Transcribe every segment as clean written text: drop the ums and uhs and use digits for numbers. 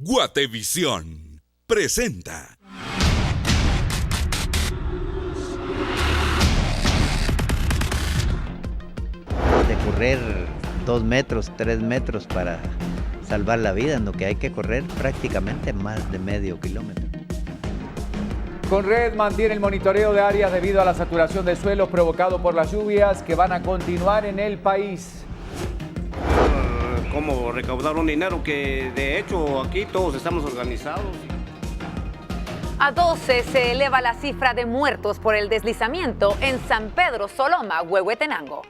Guatevisión presenta. De correr 2 metros, 3 metros para salvar la vida, en lo que hay que correr prácticamente más de medio kilómetro. Conred mantiene el monitoreo de áreas debido a la saturación de suelos provocado por las lluvias que van a continuar en el país. Cómo recaudar un dinero que de hecho aquí todos estamos organizados. A 12 se eleva la cifra de muertos por el deslizamiento en San Pedro Soloma, Huehuetenango.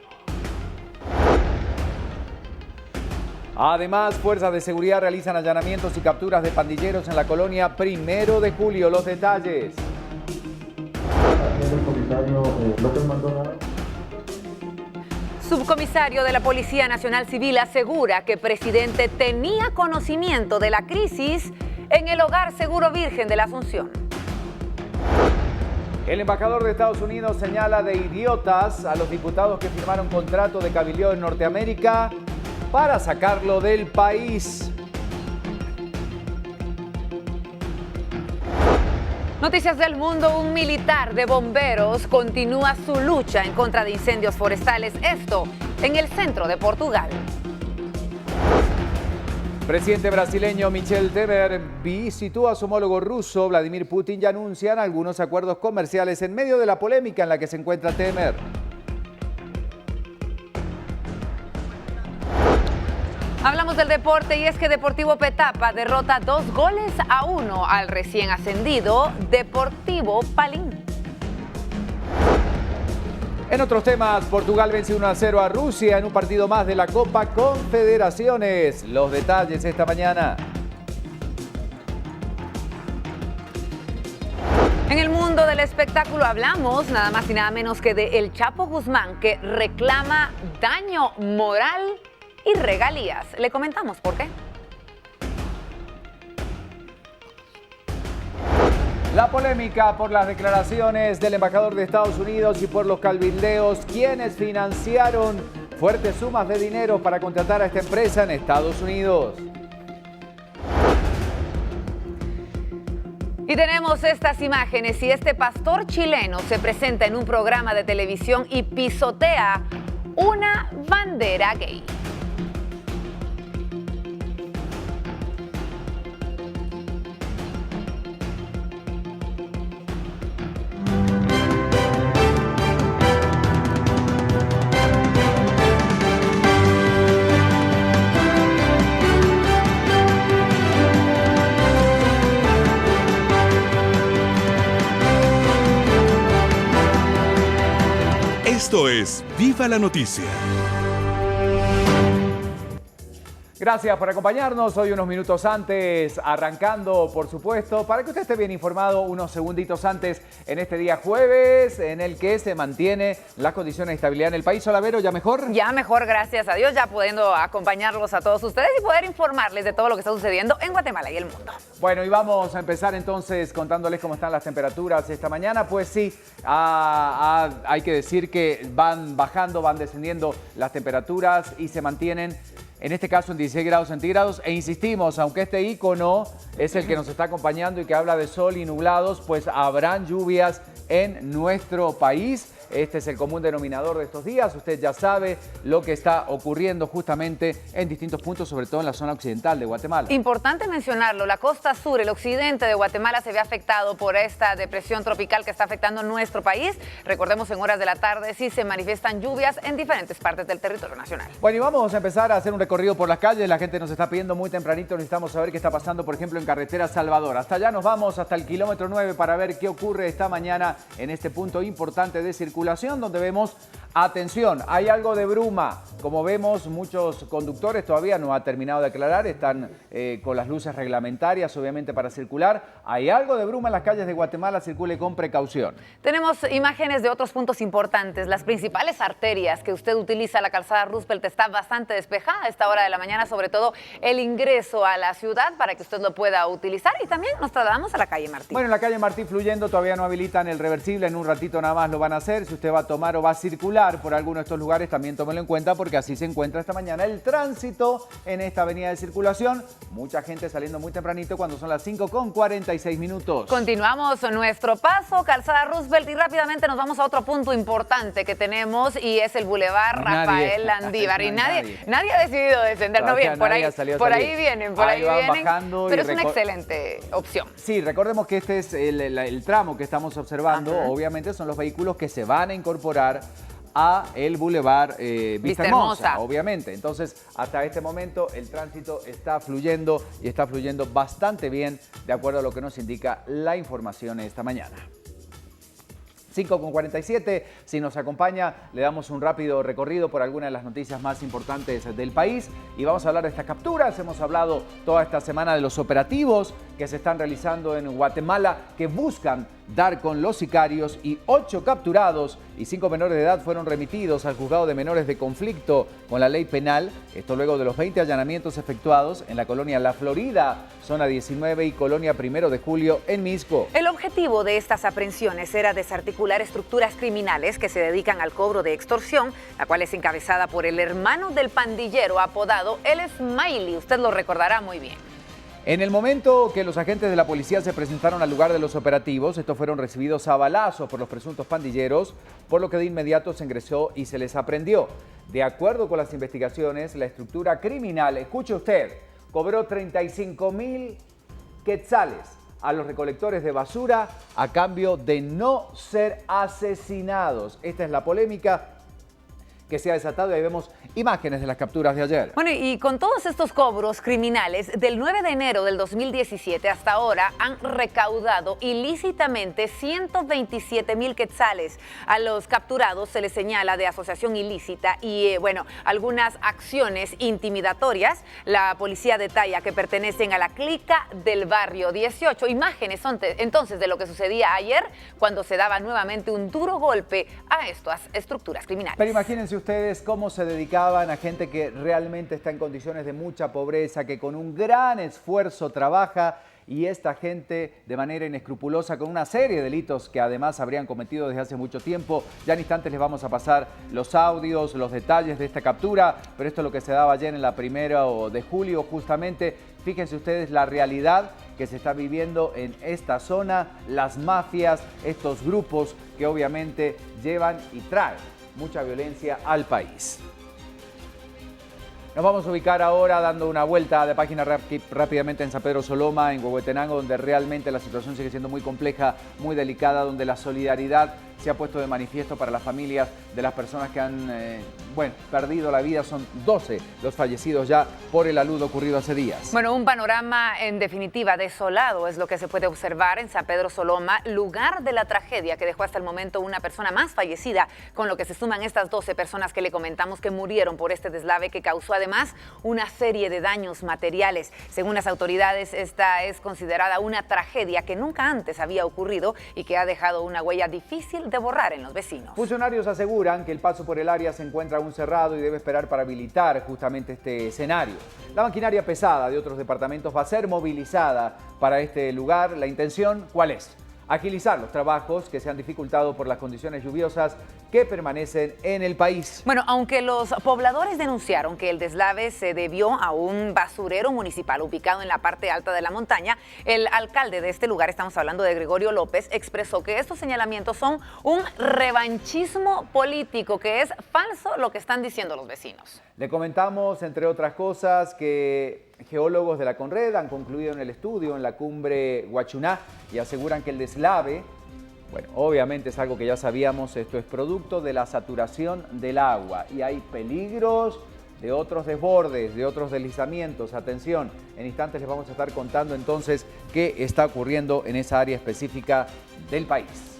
Además, fuerzas de seguridad realizan allanamientos y capturas de pandilleros en la colonia 1 de Julio. Los detalles. Subcomisario de la Policía Nacional Civil asegura que presidente tenía conocimiento de la crisis en el Hogar Seguro Virgen de la Asunción. El embajador de Estados Unidos señala de idiotas a los diputados que firmaron contrato de cabildeo en Norteamérica para sacarlo del país. Noticias del mundo: un militar de bomberos continúa su lucha en contra de incendios forestales, esto en el centro de Portugal. Presidente brasileño Michel Temer visitó a su homólogo ruso Vladimir Putin y anuncian algunos acuerdos comerciales en medio de la polémica en la que se encuentra Temer. Hablamos del deporte y es que Deportivo Petapa derrota 2-1 al recién ascendido Deportivo Palín. En otros temas, Portugal vence 1-0 a Rusia en un partido más de la Copa Confederaciones. Los detalles esta mañana. En el mundo del espectáculo hablamos nada más y nada menos que de El Chapo Guzmán, que reclama daño moral y regalías. Le comentamos por qué. La polémica por las declaraciones del embajador de Estados Unidos y por los cabildeos, quienes financiaron fuertes sumas de dinero para contratar a esta empresa en Estados Unidos. Y tenemos estas imágenes y este pastor chileno se presenta en un programa de televisión y pisotea una bandera gay. Esto es Viva la Noticia. Gracias por acompañarnos hoy unos minutos antes, arrancando por supuesto, para que usted esté bien informado unos segunditos antes en este día jueves en el que se mantiene las condiciones de estabilidad en el país. Hola Vero, ¿ya mejor? Ya mejor, gracias a Dios, ya pudiendo acompañarlos a todos ustedes y poder informarles de todo lo que está sucediendo en Guatemala y el mundo. Bueno, y vamos a empezar entonces contándoles cómo están las temperaturas esta mañana. Pues sí, hay que decir que van bajando, van descendiendo las temperaturas y se mantienen en este caso en 16 grados centígrados, e insistimos, aunque este icono es el que nos está acompañando y que habla de sol y nublados, pues habrán lluvias en nuestro país. Este es el común denominador de estos días. Usted ya sabe lo que está ocurriendo justamente en distintos puntos, sobre todo en la zona occidental de Guatemala. Importante mencionarlo, la costa sur, el occidente de Guatemala se ve afectado por esta depresión tropical que está afectando nuestro país. Recordemos, en horas de la tarde sí se manifiestan lluvias en diferentes partes del territorio nacional. Bueno, y vamos a empezar a hacer un recorrido por las calles. La gente nos está pidiendo muy tempranito, necesitamos saber qué está pasando, por ejemplo, en carretera Salvador. Hasta allá nos vamos, hasta el kilómetro 9, para ver qué ocurre esta mañana en este punto importante de circulación, donde vemos, atención, hay algo de bruma. Como vemos, muchos conductores todavía no ha terminado de aclarar, están con las luces reglamentarias, obviamente, para circular. Hay algo de bruma en las calles de Guatemala, circule con precaución. Tenemos imágenes de otros puntos importantes. Las principales arterias que usted utiliza, la calzada Roosevelt, está bastante despejada a esta hora de la mañana, sobre todo el ingreso a la ciudad para que usted lo pueda utilizar. Y también nos trasladamos a la calle Martí. Bueno, en la calle Martí fluyendo, todavía no habilitan el reversible, en un ratito nada más lo van a hacer. Si usted va a tomar o va a circular pasar por alguno de estos lugares, también tómenlo en cuenta porque así se encuentra esta mañana el tránsito en esta avenida de circulación. Mucha gente saliendo muy tempranito cuando son las 5:46. Continuamos nuestro paso, Calzada Roosevelt, y rápidamente nos vamos a otro punto importante que tenemos y es el Boulevard Rafael Landívar. Y nadie ha decidido descender. No, bien, por ahí vienen, bajando, pero es una excelente opción. Sí, recordemos que este es el tramo que estamos observando. Ajá. Obviamente son los vehículos que se van a incorporar a el Boulevard Vista Hermosa, obviamente. Entonces, hasta este momento el tránsito está fluyendo y está fluyendo bastante bien, de acuerdo a lo que nos indica la información esta mañana. 5:47, si nos acompaña, le damos un rápido recorrido por algunas de las noticias más importantes del país y vamos a hablar de estas capturas. Hemos hablado toda esta semana de los operativos que se están realizando en Guatemala que buscan dar con los sicarios, y 8 capturados y 5 menores de edad fueron remitidos al juzgado de menores de conflicto con la ley penal. Esto luego de los 20 allanamientos efectuados en la colonia La Florida, zona 19 y colonia 1 de Julio en Misco. El objetivo de estas aprehensiones era desarticular estructuras criminales que se dedican al cobro de extorsión, la cual es encabezada por el hermano del pandillero apodado El Smiley. Usted lo recordará muy bien. En el momento que los agentes de la policía se presentaron al lugar de los operativos, estos fueron recibidos a balazos por los presuntos pandilleros, por lo que de inmediato se ingresó y se les aprendió. De acuerdo con las investigaciones, la estructura criminal, escuche usted, cobró 35,000 quetzales a los recolectores de basura a cambio de no ser asesinados. Esta es la polémica que se ha desatado y ahí vemos imágenes de las capturas de ayer. Bueno, y con todos estos cobros criminales, del 9 de enero del 2017 hasta ahora han recaudado ilícitamente 127,000 quetzales. A los capturados se les señala de asociación ilícita y, algunas acciones intimidatorias. La policía detalla que pertenecen a la clica del barrio 18. Imágenes son entonces de lo que sucedía ayer cuando se daba nuevamente un duro golpe a estas estructuras criminales. Pero imagínense ustedes cómo se dedicaban a gente que realmente está en condiciones de mucha pobreza, que con un gran esfuerzo trabaja, y esta gente de manera inescrupulosa con una serie de delitos que además habrían cometido desde hace mucho tiempo. Ya en instantes les vamos a pasar los audios, los detalles de esta captura, pero esto es lo que se daba ayer en la 1 de julio justamente. Fíjense ustedes la realidad que se está viviendo en esta zona, las mafias, estos grupos que obviamente llevan y traen mucha violencia al país. Nos vamos a ubicar ahora dando una vuelta de página rápidamente en San Pedro Soloma, en Huehuetenango, donde realmente la situación sigue siendo muy compleja, muy delicada, donde la solidaridad se ha puesto de manifiesto para las familias de las personas que han perdido la vida. Son 12 los fallecidos ya por el alud ocurrido hace días. Bueno, un panorama en definitiva desolado es lo que se puede observar en San Pedro Soloma, lugar de la tragedia que dejó hasta el momento una persona más fallecida, con lo que se suman estas 12 personas que le comentamos que murieron por este deslave que causó además una serie de daños materiales. Según las autoridades, esta es considerada una tragedia que nunca antes había ocurrido y que ha dejado una huella difícil de borrar en los vecinos. Funcionarios aseguran que el paso por el área se encuentra aún cerrado y debe esperar para habilitar justamente este escenario. La maquinaria pesada de otros departamentos va a ser movilizada para este lugar. ¿La intención cuál es? Agilizar los trabajos que se han dificultado por las condiciones lluviosas que permanecen en el país. Bueno, aunque los pobladores denunciaron que el deslave se debió a un basurero municipal ubicado en la parte alta de la montaña, el alcalde de este lugar, estamos hablando de Gregorio López, expresó que estos señalamientos son un revanchismo político, que es falso lo que están diciendo los vecinos. Le comentamos, entre otras cosas, que geólogos de la Conred han concluido en el estudio en la cumbre Huachuná y aseguran que el deslave, obviamente es algo que ya sabíamos, esto es producto de la saturación del agua y hay peligros de otros desbordes, de otros deslizamientos. Atención, en instantes les vamos a estar contando entonces qué está ocurriendo en esa área específica del país.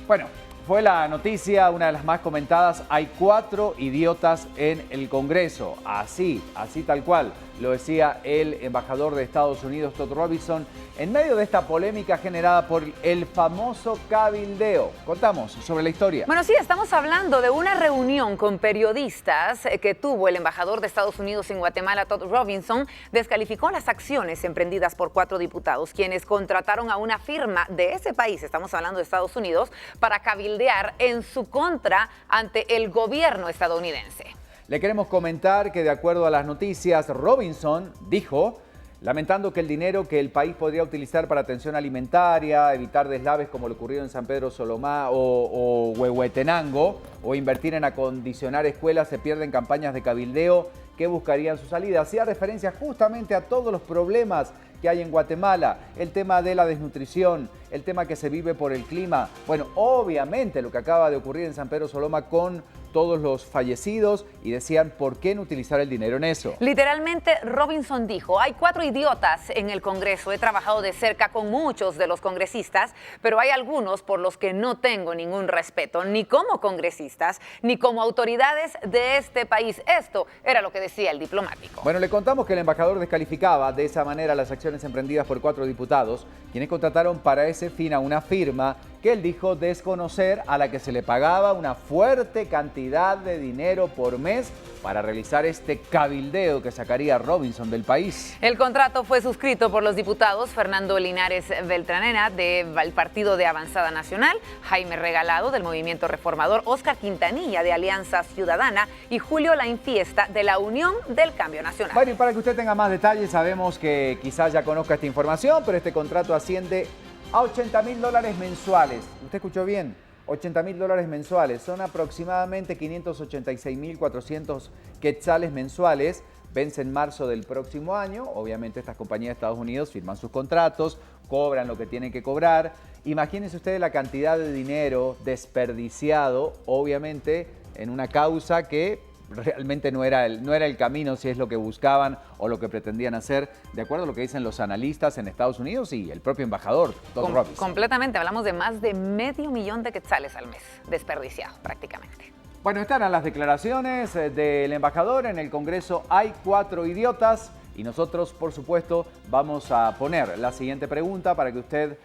Bueno, fue la noticia, una de las más comentadas. Hay 4 idiotas en el Congreso. Así tal cual lo decía el embajador de Estados Unidos, Todd Robinson, en medio de esta polémica generada por el famoso cabildeo. Contamos sobre la historia. Bueno, sí, estamos hablando de una reunión con periodistas que tuvo el embajador de Estados Unidos en Guatemala, Todd Robinson. Descalificó las acciones emprendidas por 4 diputados, quienes contrataron a una firma de ese país, estamos hablando de Estados Unidos, para cabildear cabildear en su contra ante el gobierno estadounidense. Le queremos comentar que de acuerdo a las noticias, Robinson dijo, lamentando que el dinero que el país podría utilizar para atención alimentaria, evitar deslaves como lo ocurrido en San Pedro Solomá o Huehuetenango, o invertir en acondicionar escuelas, se pierde en campañas de cabildeo que buscarían su salida. Hacía referencia justamente a todos los problemas que hay en Guatemala, el tema de la desnutrición, el tema que se vive por el clima. Bueno, obviamente lo que acaba de ocurrir en San Pedro Soloma con todos los fallecidos, y decían, ¿por qué no utilizar el dinero en eso? Literalmente, Robinson dijo, hay 4 idiotas en el Congreso. He trabajado de cerca con muchos de los congresistas, pero hay algunos por los que no tengo ningún respeto, ni como congresistas, ni como autoridades de este país. Esto era lo que decía el diplomático. Bueno, le contamos que el embajador descalificaba de esa manera las acciones emprendidas por 4 diputados, quienes contrataron para ese fin a una firma que él dijo desconocer, a la que se le pagaba una fuerte cantidad de dinero por mes para realizar este cabildeo que sacaría a Robinson del país. El contrato fue suscrito por los diputados Fernando Linares Beltranena del Partido de Avanzada Nacional, Jaime Regalado del Movimiento Reformador, Oscar Quintanilla de Alianza Ciudadana y Julio Lainfiesta de la Unión del Cambio Nacional. Bueno, y para que usted tenga más detalles, sabemos que quizás ya conozca esta información, pero este contrato asciende a $80.000 mensuales. ¿Usted escuchó bien? $80.000 mensuales. Son aproximadamente 586.400 quetzales mensuales. Vence en marzo del próximo año. Obviamente estas compañías de Estados Unidos firman sus contratos, cobran lo que tienen que cobrar. Imagínense ustedes la cantidad de dinero desperdiciado, obviamente, en una causa que realmente no era el camino, si es lo que buscaban o lo que pretendían hacer, de acuerdo a lo que dicen los analistas en Estados Unidos y el propio embajador, Todd Robinson. Completamente, hablamos de más de $500,000 de quetzales al mes, desperdiciados prácticamente. Bueno, estas eran las declaraciones del embajador. En el Congreso hay 4 idiotas y nosotros, por supuesto, vamos a poner la siguiente pregunta para que usted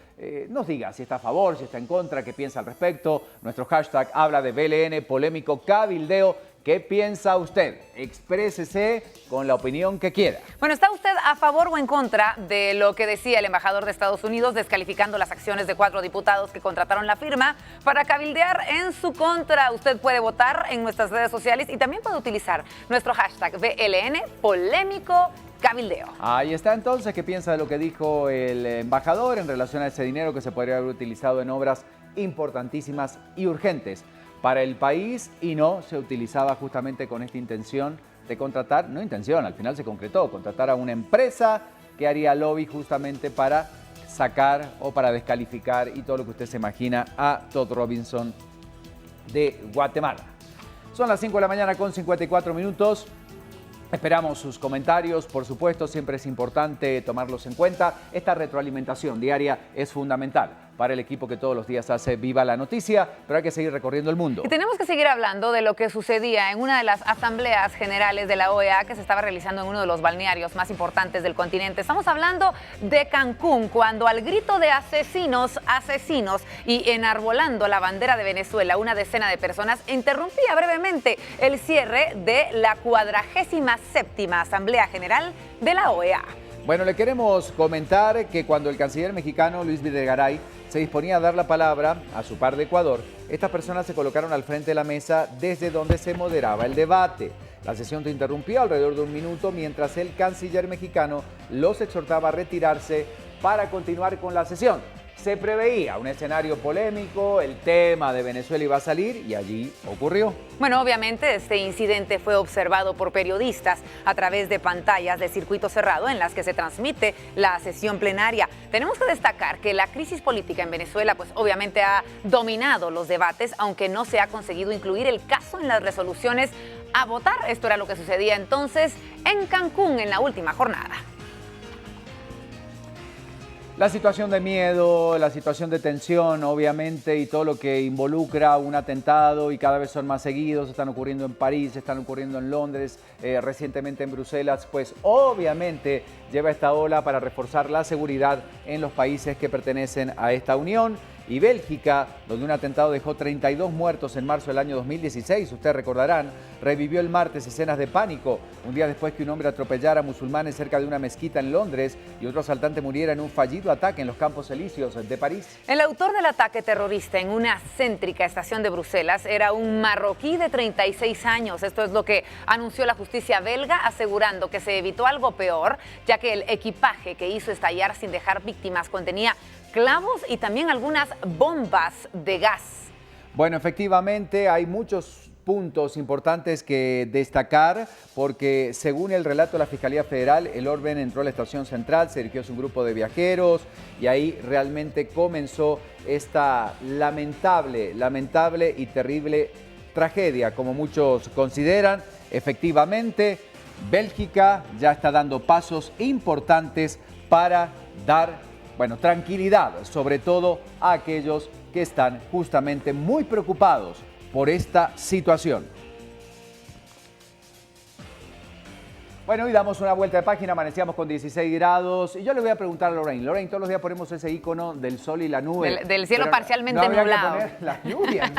nos diga si está a favor, si está en contra, qué piensa al respecto. Nuestro hashtag habla de BLN, polémico cabildeo. ¿Qué piensa usted? Exprésese con la opinión que quiera. Bueno, ¿está usted a favor o en contra de lo que decía el embajador de Estados Unidos, descalificando las acciones de 4 diputados que contrataron la firma para cabildear en su contra? Usted puede votar en nuestras redes sociales y también puede utilizar nuestro hashtag BLN, polémico cabildeo. Ahí está entonces. ¿Qué piensa de lo que dijo el embajador en relación a ese dinero que se podría haber utilizado en obras importantísimas y urgentes para el país y no se utilizaba justamente con esta intención de contratar, no intención, al final se concretó, contratar a una empresa que haría lobby justamente para sacar o para descalificar y todo lo que usted se imagina a Todd Robinson de Guatemala? Son las 5 de la mañana con 54 minutos. Esperamos sus comentarios, por supuesto, siempre es importante tomarlos en cuenta. Esta retroalimentación diaria es fundamental para el equipo que todos los días hace Viva la Noticia, pero hay que seguir recorriendo el mundo. Y tenemos que seguir hablando de lo que sucedía en una de las asambleas generales de la OEA que se estaba realizando en uno de los balnearios más importantes del continente. Estamos hablando de Cancún, cuando al grito de asesinos, asesinos y enarbolando la bandera de Venezuela, una decena de personas interrumpía brevemente el cierre de la 47ª Asamblea General de la OEA. Bueno, le queremos comentar que cuando el canciller mexicano Luis Videgaray se disponía a dar la palabra a su par de Ecuador, estas personas se colocaron al frente de la mesa desde donde se moderaba el debate. La sesión se interrumpió alrededor de 1 minuto mientras el canciller mexicano los exhortaba a retirarse para continuar con la sesión. Se preveía un escenario polémico, el tema de Venezuela iba a salir y allí ocurrió. Bueno, obviamente este incidente fue observado por periodistas a través de pantallas de circuito cerrado en las que se transmite la sesión plenaria. Tenemos que destacar que la crisis política en Venezuela pues obviamente ha dominado los debates, aunque no se ha conseguido incluir el caso en las resoluciones a votar. Esto era lo que sucedía entonces en Cancún en la última jornada. La situación de miedo, la situación de tensión, obviamente, y todo lo que involucra un atentado, y cada vez son más seguidos, están ocurriendo en París, están ocurriendo en Londres, recientemente en Bruselas, pues obviamente lleva esta ola para reforzar la seguridad en los países que pertenecen a esta unión. y Bélgica, donde un atentado dejó 32 muertos en marzo del año 2016. Ustedes recordarán, revivió el martes escenas de pánico, un día después que un hombre atropellara a musulmanes cerca de una mezquita en Londres y otro asaltante muriera en un fallido ataque en los Campos Elíseos de París. El autor del ataque terrorista en una céntrica estación de Bruselas era un marroquí de 36 años. Esto es lo que anunció la justicia belga, asegurando que se evitó algo peor, ya que el equipaje que hizo estallar sin dejar víctimas contenía clavos y también algunas bombas de gas. Bueno, efectivamente hay muchos puntos importantes que destacar porque según el relato de la Fiscalía Federal, el orden entró a la estación central, se dirigió a un grupo de viajeros y ahí realmente comenzó esta lamentable y terrible tragedia, como muchos consideran. Efectivamente, Bélgica ya está dando pasos importantes para dar tranquilidad, sobre todo a aquellos que están justamente muy preocupados por esta situación. Bueno, hoy damos una vuelta de página, amanecíamos con 16 grados y yo le voy a preguntar a Lorraine. Lorraine, todos los días ponemos ese icono del sol y la nube. Del cielo parcialmente no nublado. Que poner la lluvia.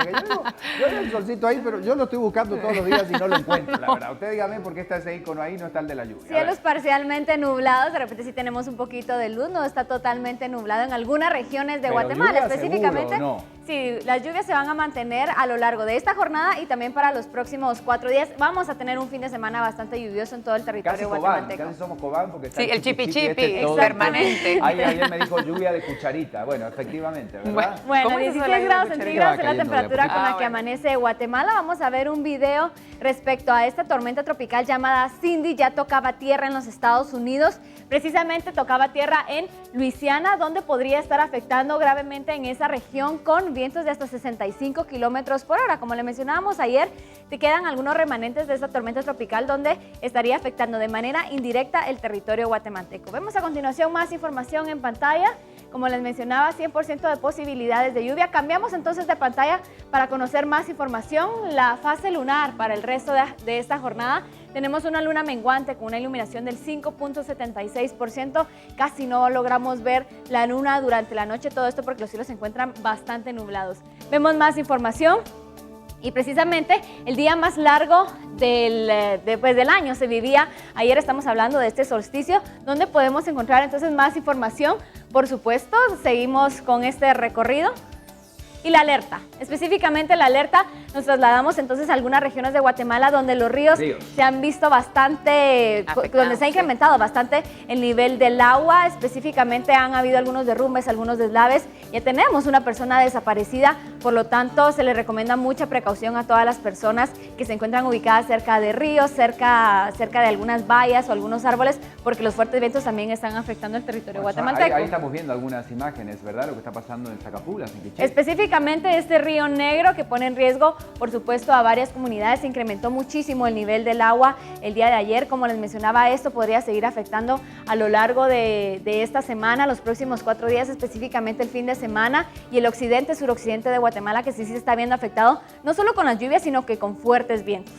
Yo veo el solcito ahí, pero yo lo estoy buscando todos los días y no lo encuentro, la verdad. Usted dígame por qué está ese icono ahí, no está el de la lluvia. Cielos parcialmente nublados, de repente sí tenemos un poquito de luz, no está totalmente nublado en algunas regiones de Guatemala, específicamente. Seguro, ¿no? Sí, las lluvias se van a mantener a lo largo de esta jornada y también para los próximos 4 días. Vamos a tener un fin de semana bastante lluvioso en todo el territorio guatemalteco. Casi somos Cobán porque está sí, el chipi este es permanente. Ayer me dijo lluvia de cucharita. Bueno, efectivamente, ¿verdad? Bueno, 16 grados centígrados es la temperatura con la que amanece Guatemala. Vamos a ver un video respecto a esta tormenta tropical llamada Cindy. Ya tocaba tierra en los Estados Unidos. Precisamente tocaba tierra en Luisiana, donde podría estar afectando gravemente en esa región con vientos de hasta 65 kilómetros por hora. Como le mencionábamos ayer, te quedan algunos remanentes de esta tormenta tropical donde estaría afectando de manera indirecta el territorio guatemalteco. Vemos a continuación más información en pantalla. Como les mencionaba, 100% de posibilidades de lluvia. Cambiamos entonces de pantalla para conocer más información. La fase lunar para el resto de esta jornada. Tenemos una luna menguante con una iluminación del 5.76%. Casi no logramos ver la luna durante la noche. Todo esto porque los cielos se encuentran bastante nublados. Vemos más información. Y precisamente el día más largo del año se vivía, ayer estamos hablando de este solsticio, donde podemos encontrar entonces más información. Por supuesto, seguimos con este recorrido. Y la alerta, específicamente la alerta, nos trasladamos entonces a algunas regiones de Guatemala donde los ríos se han visto bastante, donde se ha incrementado bastante el nivel del agua, específicamente han habido algunos derrumbes, algunos deslaves, ya tenemos una persona desaparecida, por lo tanto se le recomienda mucha precaución a todas las personas que se encuentran ubicadas cerca de ríos, cerca de algunas vallas o algunos árboles, porque los fuertes vientos también están afectando el territorio guatemalteco. Ahí estamos viendo algunas imágenes, ¿verdad? Lo que está pasando en Zacapulas, en Quiché. Específicamente este río Negro que pone en riesgo, por supuesto, a varias comunidades. Se incrementó muchísimo el nivel del agua el día de ayer. Como les mencionaba, esto podría seguir afectando a lo largo de esta semana, los próximos 4 días, específicamente el fin de semana, y el occidente, suroccidente de Guatemala, que sí se está viendo afectado, no solo con las lluvias, sino que con fuertes vientos.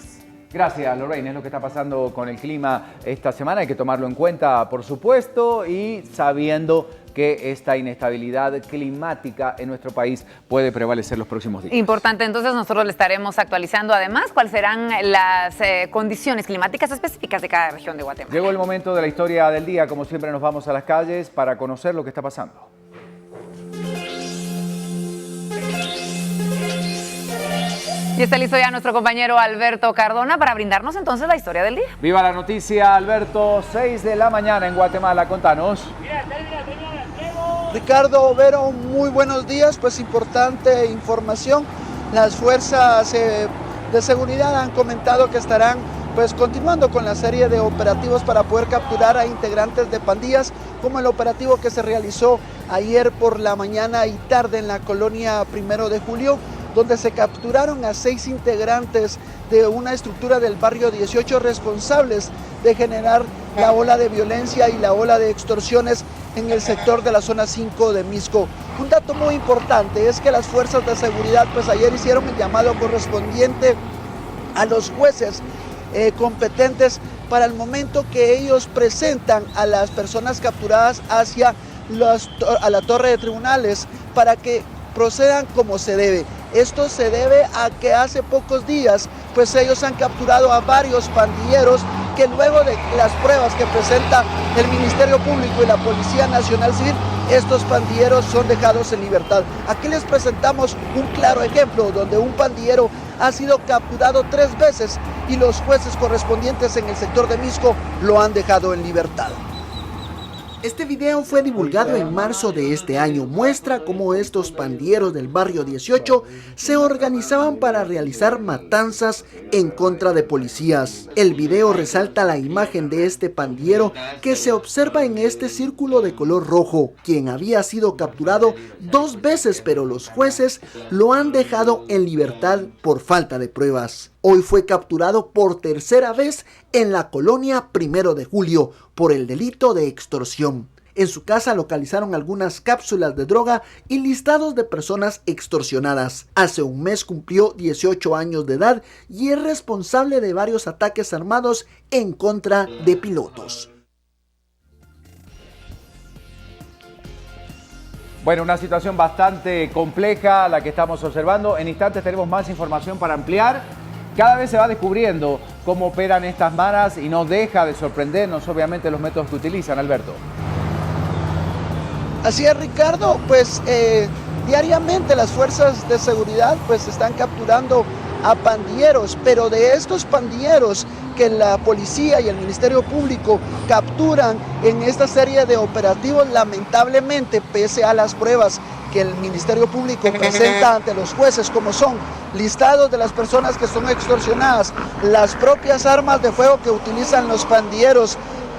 Gracias, Lorraine. Es lo que está pasando con el clima esta semana. Hay que tomarlo en cuenta, por supuesto, y sabiendo que esta inestabilidad climática en nuestro país puede prevalecer los próximos días. Importante, entonces nosotros le estaremos actualizando además cuáles serán las condiciones climáticas específicas de cada región de Guatemala. Llegó el momento de la historia del día. Como siempre nos vamos a las calles para conocer lo que está pasando. Y está listo ya nuestro compañero Alberto Cardona para brindarnos entonces la historia del día. Viva la noticia, Alberto. 6 de la mañana en Guatemala. Contanos. Ricardo, Vero, muy buenos días. Pues importante información. Las fuerzas de seguridad han comentado que estarán pues continuando con la serie de operativos para poder capturar a integrantes de pandillas, como el operativo que se realizó ayer por la mañana y tarde en la colonia 1 de Julio, donde se capturaron a 6 integrantes de una estructura del barrio 18 responsables de generar la ola de violencia y la ola de extorsiones en el sector de la zona 5 de Misco. Un dato muy importante es que las fuerzas de seguridad pues ayer hicieron el llamado correspondiente a los jueces competentes para el momento que ellos presentan a las personas capturadas hacia a la torre de tribunales para que procedan como se debe. Esto se debe a que hace pocos días pues ellos han capturado a varios pandilleros que luego de las pruebas que presenta el Ministerio Público y la Policía Nacional Civil, estos pandilleros son dejados en libertad. Aquí les presentamos un claro ejemplo donde un pandillero ha sido capturado 3 veces y los jueces correspondientes en el sector de Misco lo han dejado en libertad. Este video fue divulgado en marzo de este año. Muestra cómo estos pandilleros del barrio 18 se organizaban para realizar matanzas en contra de policías. El video resalta la imagen de este pandillero que se observa en este círculo de color rojo, quien había sido capturado 2 veces, pero los jueces lo han dejado en libertad por falta de pruebas. Hoy fue capturado por 3ª vez en la colonia 1 de Julio por el delito de extorsión. En su casa localizaron algunas cápsulas de droga y listados de personas extorsionadas. Hace un mes cumplió 18 años de edad y es responsable de varios ataques armados en contra de pilotos. Bueno, una situación bastante compleja la que estamos observando. En instantes tenemos más información para ampliar. Cada vez se va descubriendo cómo operan estas maras y no deja de sorprendernos, obviamente, los métodos que utilizan, Alberto. Así es, Ricardo, pues diariamente las fuerzas de seguridad pues están capturando a pandilleros, pero de estos pandilleros que la policía y el Ministerio Público capturan en esta serie de operativos, lamentablemente, pese a las pruebas que el Ministerio Público presenta ante los jueces, como son listados de las personas que son extorsionadas, las propias armas de fuego que utilizan los pandilleros,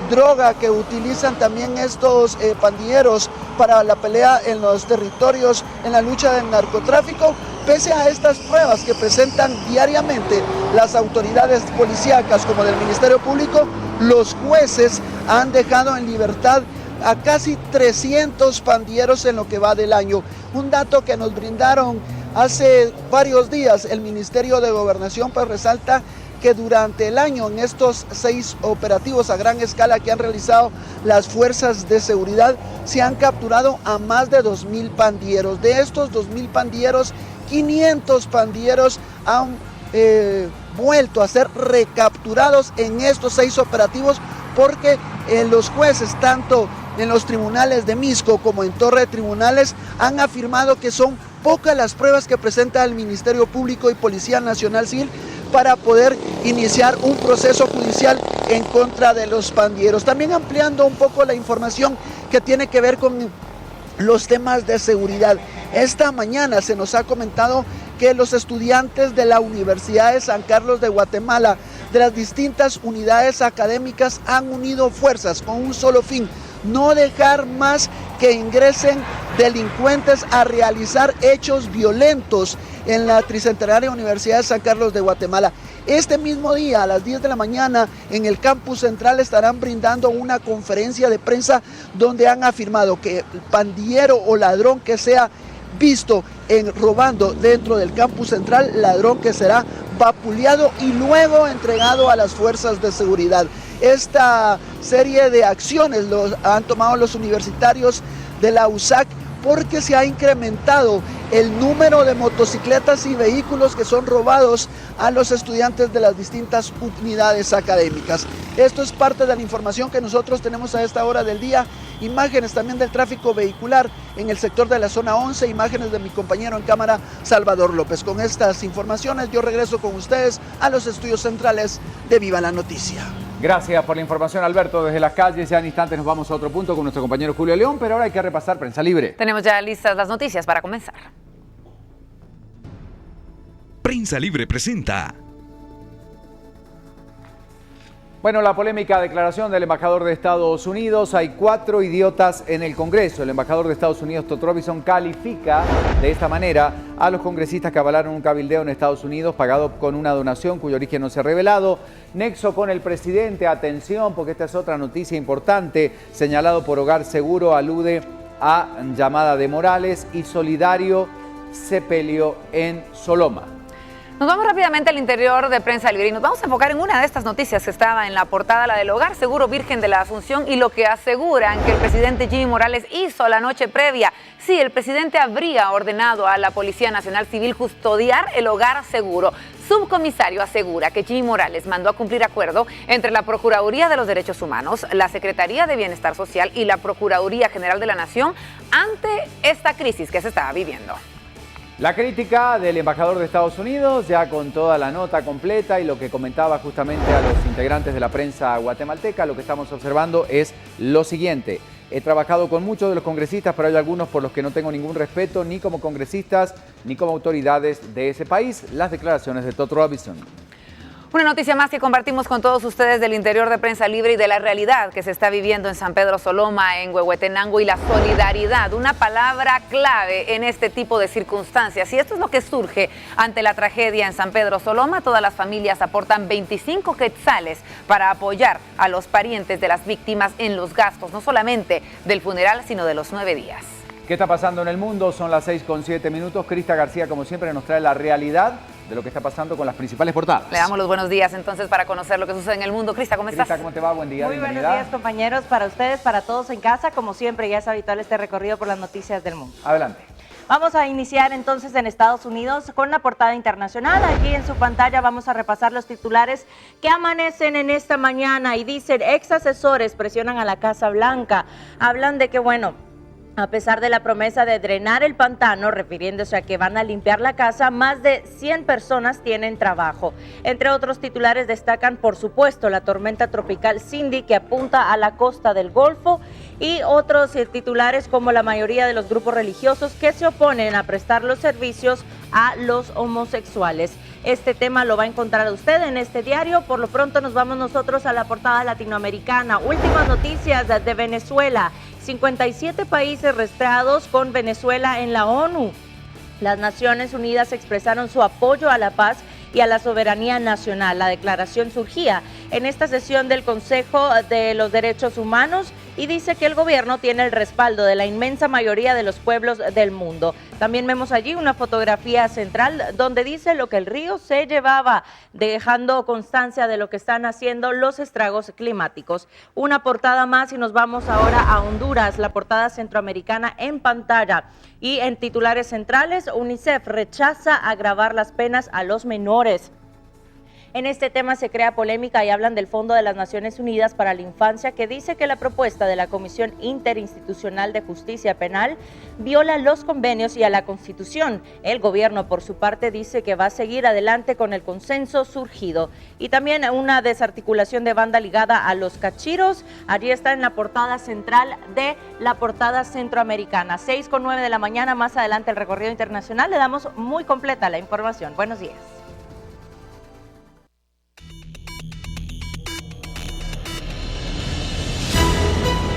droga que utilizan también estos pandilleros para la pelea en los territorios, en la lucha del narcotráfico. Pese a estas pruebas que presentan diariamente las autoridades policíacas como del Ministerio Público, los jueces han dejado en libertad a casi 300 pandilleros en lo que va del año. Un dato que nos brindaron hace varios días el Ministerio de Gobernación pues resalta que durante el año en estos 6 operativos a gran escala que han realizado las fuerzas de seguridad se han capturado a más de 2.000 pandilleros. De estos 2.000 pandilleros, 500 pandilleros han vuelto a ser recapturados en estos 6 operativos porque los jueces, tanto en los tribunales de Misco como en Torre de Tribunales, han afirmado que son pocas las pruebas que presenta el Ministerio Público y Policía Nacional Civil para poder iniciar un proceso judicial en contra de los pandilleros. También ampliando un poco la información que tiene que ver con los temas de seguridad. Esta mañana se nos ha comentado que los estudiantes de la Universidad de San Carlos de Guatemala, de las distintas unidades académicas, han unido fuerzas con un solo fin: no dejar más que ingresen delincuentes a realizar hechos violentos en la Tricentenaria Universidad de San Carlos de Guatemala. Este mismo día, a las 10 de la mañana, en el campus central estarán brindando una conferencia de prensa donde han afirmado que el pandillero o ladrón que sea visto robando dentro del campus central, ladrón que será vapuleado y luego entregado a las fuerzas de seguridad. Esta serie de acciones los han tomado los universitarios de la USAC porque se ha incrementado el número de motocicletas y vehículos que son robados a los estudiantes de las distintas unidades académicas. Esto es parte de la información que nosotros tenemos a esta hora del día. Imágenes también del tráfico vehicular en el sector de la zona 11, imágenes de mi compañero en cámara Salvador López. Con estas informaciones yo regreso con ustedes a los estudios centrales de Viva la Noticia. Gracias por la información, Alberto. Desde las calles, ya en instantes nos vamos a otro punto con nuestro compañero Julio León, pero ahora hay que repasar Prensa Libre. Tenemos ya listas las noticias para comenzar. Prensa Libre presenta. Bueno, la polémica declaración del embajador de Estados Unidos. Hay 4 idiotas en el Congreso. El embajador de Estados Unidos, Todd Robinson, califica de esta manera a los congresistas que avalaron un cabildeo en Estados Unidos pagado con una donación cuyo origen no se ha revelado. Nexo con el presidente. Atención, porque esta es otra noticia importante. Señalado por Hogar Seguro, alude a llamada de Morales, y Solidario se peleó en Soloma. Nos vamos rápidamente al interior de Prensa Libre y nos vamos a enfocar en una de estas noticias que estaba en la portada, la del Hogar Seguro Virgen de la Asunción, y lo que aseguran que el presidente Jimmy Morales hizo la noche previa. Sí, el presidente habría ordenado a la Policía Nacional Civil custodiar el Hogar Seguro. Subcomisario asegura que Jimmy Morales mandó a cumplir acuerdo entre la Procuraduría de los Derechos Humanos, la Secretaría de Bienestar Social y la Procuraduría General de la Nación ante esta crisis que se estaba viviendo. La crítica del embajador de Estados Unidos, ya con toda la nota completa y lo que comentaba justamente a los integrantes de la prensa guatemalteca, lo que estamos observando es lo siguiente. He trabajado con muchos de los congresistas, pero hay algunos por los que no tengo ningún respeto, ni como congresistas, ni como autoridades de ese país. Las declaraciones de Todd Robinson. Una noticia más que compartimos con todos ustedes del interior de Prensa Libre y de la realidad que se está viviendo en San Pedro Soloma, en Huehuetenango, y la solidaridad, una palabra clave en este tipo de circunstancias. Y esto es lo que surge ante la tragedia en San Pedro Soloma. Todas las familias aportan 25 quetzales para apoyar a los parientes de las víctimas en los gastos, no solamente del funeral, sino de los 9 días. ¿Qué está pasando en el mundo? Son las 6:07. Crista García, como siempre, nos trae la realidad de lo que está pasando con las principales portadas. Le damos los buenos días entonces para conocer lo que sucede en el mundo. Crista, ¿cómo estás? Crista, ¿cómo te va? Buen día, Muy bienvenida. buenos días, compañeros, para ustedes, para todos en casa. Como siempre, ya es habitual este recorrido por las noticias del mundo. Adelante. Vamos a iniciar entonces en Estados Unidos con la portada internacional. Aquí en su pantalla vamos a repasar los titulares que amanecen en esta mañana y dicen: ex asesores presionan a la Casa Blanca. Hablan de que, bueno, a pesar de la promesa de drenar el pantano, refiriéndose a que van a limpiar la casa, más de 100 personas tienen trabajo. Entre otros titulares destacan, por supuesto, la tormenta tropical Cindy, que apunta a la costa del Golfo, y otros titulares como la mayoría de los grupos religiosos que se oponen a prestar los servicios a los homosexuales. Este tema lo va a encontrar usted en este diario. Por lo pronto nos vamos nosotros a la portada latinoamericana. Últimas noticias de Venezuela. 57 países registrados con Venezuela en la ONU. Las Naciones Unidas expresaron su apoyo a la paz y a la soberanía nacional. La declaración surgía en esta sesión del Consejo de los Derechos Humanos y dice que el gobierno tiene el respaldo de la inmensa mayoría de los pueblos del mundo. También vemos allí una fotografía central donde dice lo que el río se llevaba, dejando constancia de lo que están haciendo los estragos climáticos. Una portada más y nos vamos ahora a Honduras, la portada centroamericana en pantalla. Y en titulares centrales, UNICEF rechaza agravar las penas a los menores. En este tema se crea polémica y hablan del Fondo de las Naciones Unidas para la Infancia, que dice que la propuesta de la Comisión Interinstitucional de Justicia Penal viola los convenios y a la Constitución. El gobierno, por su parte, dice que va a seguir adelante con el consenso surgido. Y también una desarticulación de banda ligada a los cachiros. Allí está en la portada central de la portada centroamericana. 6:09 de la mañana, más adelante el recorrido internacional. Le damos muy completa la información. Buenos días.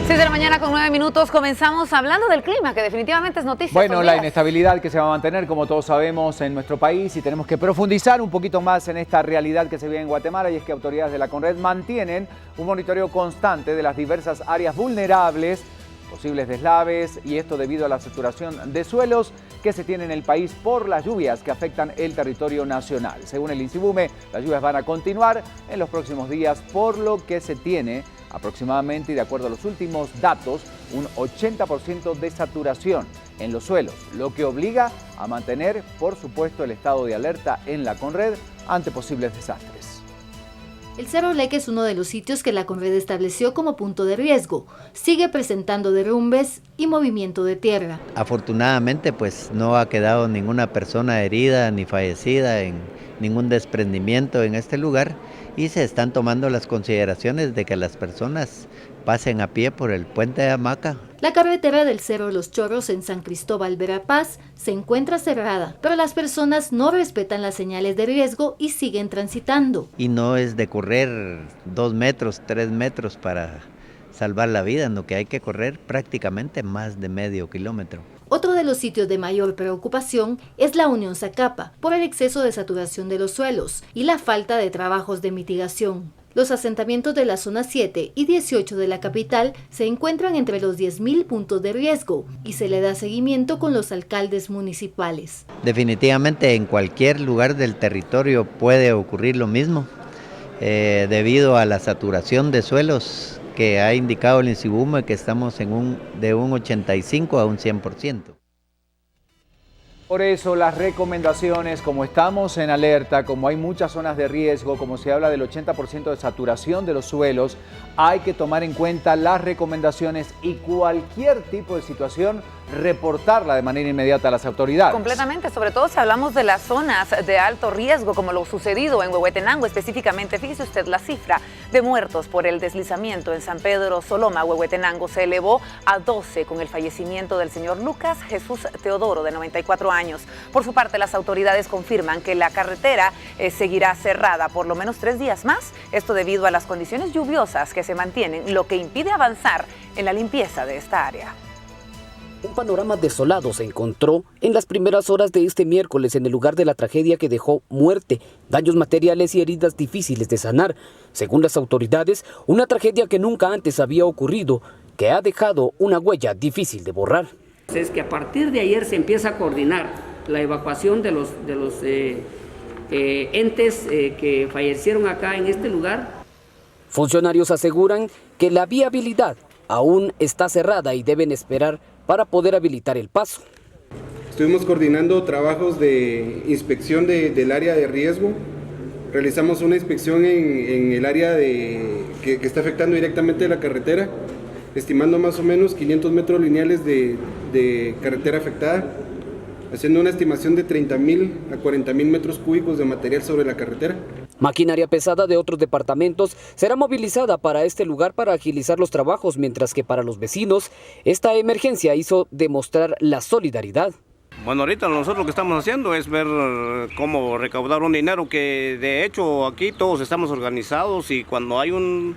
6 de la mañana con 9 minutos, comenzamos hablando del clima, que definitivamente es noticia. Bueno, la inestabilidad que se va a mantener, como todos sabemos, en nuestro país, y tenemos que profundizar un poquito más en esta realidad que se vive en Guatemala, y es que autoridades de la CONRED mantienen un monitoreo constante de las diversas áreas vulnerables, posibles deslaves, y esto debido a la saturación de suelos que se tiene en el país por las lluvias que afectan el territorio nacional. Según el INSIBUME, las lluvias van a continuar en los próximos días, por lo que se tiene aproximadamente, y de acuerdo a los últimos datos, un 80% de saturación en los suelos, lo que obliga a mantener, por supuesto, el estado de alerta en la CONRED ante posibles desastres. El Cerro Leque es uno de los sitios que la CONRED estableció como punto de riesgo. Sigue presentando derrumbes y movimiento de tierra. Afortunadamente, pues no ha quedado ninguna persona herida ni fallecida, en ningún desprendimiento en este lugar, y se están tomando las consideraciones de que las personas pasen a pie por el puente de hamaca. La carretera del Cerro Los Chorros en San Cristóbal, Verapaz, se encuentra cerrada, pero las personas no respetan las señales de riesgo y siguen transitando. Y no es de correr 2 metros, 3 metros para salvar la vida, sino que hay que correr prácticamente más de medio kilómetro. Otro de los sitios de mayor preocupación es la Unión Zacapa, por el exceso de saturación de los suelos y la falta de trabajos de mitigación. Los asentamientos de la zona 7 y 18 de la capital se encuentran entre los 10.000 puntos de riesgo y se le da seguimiento con los alcaldes municipales. Definitivamente en cualquier lugar del territorio puede ocurrir lo mismo, debido a la saturación de suelos que ha indicado el INSIBUME, que estamos de un 85 a un 100%. Por eso las recomendaciones, como estamos en alerta, como hay muchas zonas de riesgo, como se habla del 80% de saturación de los suelos, hay que tomar en cuenta las recomendaciones y cualquier tipo de situación reportarla de manera inmediata a las autoridades. Completamente, sobre todo si hablamos de las zonas de alto riesgo, como lo sucedido en Huehuetenango específicamente. Fíjese usted, la cifra de muertos por el deslizamiento en San Pedro Soloma, Huehuetenango, se elevó a 12 con el fallecimiento del señor Lucas Jesús Teodoro, de 94 años. Por su parte, las autoridades confirman que la carretera seguirá cerrada por lo menos 3 días más, esto debido a las condiciones lluviosas que se mantienen, lo que impide avanzar en la limpieza de esta área. Un panorama desolado se encontró en las primeras horas de este miércoles en el lugar de la tragedia que dejó muerte, daños materiales y heridas difíciles de sanar. Según las autoridades, una tragedia que nunca antes había ocurrido, que ha dejado una huella difícil de borrar. Es que a partir de ayer se empieza a coordinar la evacuación de los entes que fallecieron acá en este lugar. Funcionarios aseguran que la viabilidad aún está cerrada y deben esperar para poder habilitar el paso. Estuvimos coordinando trabajos de inspección del área de riesgo. Realizamos una inspección en el área que está afectando directamente la carretera, estimando más o menos 500 metros lineales de carretera afectada, haciendo una estimación de 30.000 a 40.000 metros cúbicos de material sobre la carretera. Maquinaria pesada de otros departamentos será movilizada para este lugar para agilizar los trabajos, mientras que para los vecinos esta emergencia hizo demostrar la solidaridad. Bueno, ahorita nosotros lo que estamos haciendo es ver cómo recaudar un dinero que de hecho aquí todos estamos organizados y cuando hay un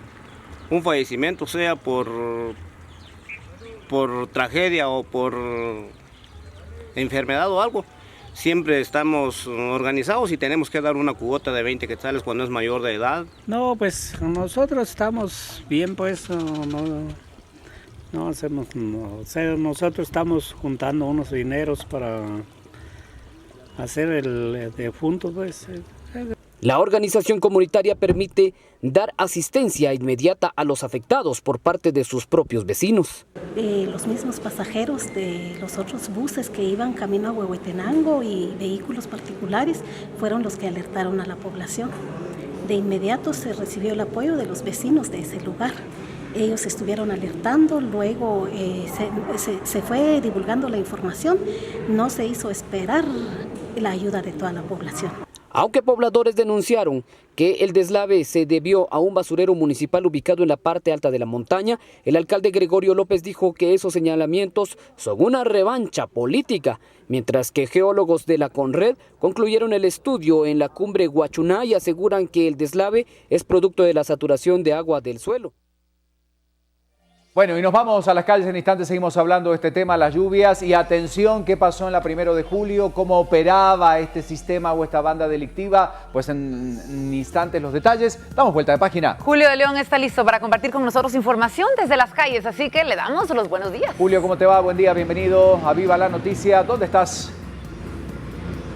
fallecimiento, sea por tragedia o por enfermedad o algo, siempre estamos organizados y tenemos que dar una cuota de 20 quetzales cuando es mayor de edad. No, pues nosotros estamos bien, pues nosotros estamos juntando unos dineros para hacer el defunto, pues. La organización comunitaria permite dar asistencia inmediata a los afectados por parte de sus propios vecinos. Los mismos pasajeros de los otros buses que iban camino a Huehuetenango y vehículos particulares fueron los que alertaron a la población. De inmediato se recibió el apoyo de los vecinos de ese lugar. Ellos estuvieron alertando, luego se fue divulgando la información, no se hizo esperar la ayuda de toda la población. Aunque pobladores denunciaron que el deslave se debió a un basurero municipal ubicado en la parte alta de la montaña, el alcalde Gregorio López dijo que esos señalamientos son una revancha política, mientras que geólogos de la CONRED concluyeron el estudio en la cumbre Huachuná y aseguran que el deslave es producto de la saturación de agua del suelo. Bueno, y nos vamos a las calles en instantes, seguimos hablando de este tema, las lluvias, y atención, ¿qué pasó en la 1 de julio? ¿Cómo operaba este sistema o esta banda delictiva? Pues en instantes los detalles. Damos vuelta de página. Julio de León está listo para compartir con nosotros información desde las calles, así que le damos los buenos días. Julio, ¿cómo te va? Buen día, bienvenido a Viva la Noticia. ¿Dónde estás?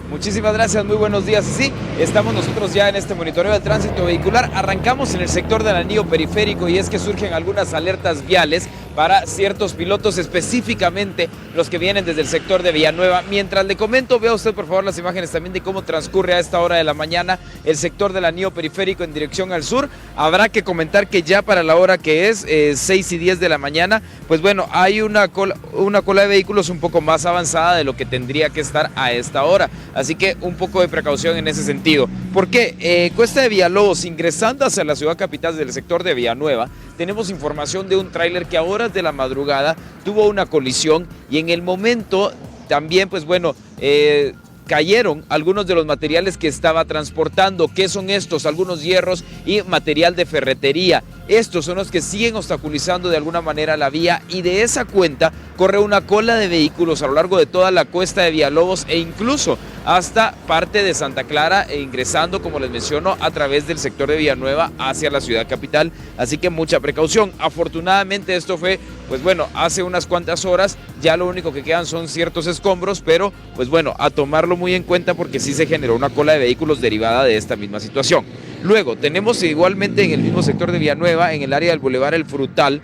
Muchísimas gracias, muy buenos días. Sí, estamos nosotros ya en este monitoreo de tránsito vehicular. Arrancamos en el sector del anillo periférico y es que surgen algunas alertas viales para ciertos pilotos, específicamente los que vienen desde el sector de Villanueva. Mientras le comento, vea usted por favor las imágenes también de cómo transcurre a esta hora de la mañana el sector del anillo periférico en dirección al sur. Habrá que comentar que ya para la hora que es 6:10 de la mañana, pues bueno, hay una cola de vehículos un poco más avanzada de lo que tendría que estar a esta hora. Así que un poco de precaución en ese sentido. ¿Por qué? Cuesta de Villalobos, ingresando hacia la ciudad capital del sector de Villanueva, tenemos información de un tráiler que a horas de la madrugada tuvo una colisión y en el momento también, pues bueno, cayeron algunos de los materiales que estaba transportando. ¿Qué son estos? Algunos hierros y material de ferretería. Estos son los que siguen obstaculizando de alguna manera la vía y de esa cuenta corre una cola de vehículos a lo largo de toda la cuesta de Villalobos e incluso hasta parte de Santa Clara e ingresando, como les menciono, a través del sector de Villanueva hacia la ciudad capital. Así que mucha precaución. Afortunadamente esto fue, pues bueno, hace unas cuantas horas. Ya lo único que quedan son ciertos escombros, pero pues bueno, a tomarlo muy en cuenta porque sí se generó una cola de vehículos derivada de esta misma situación. Luego tenemos igualmente en el mismo sector de Villanueva, en el área del Boulevard El Frutal,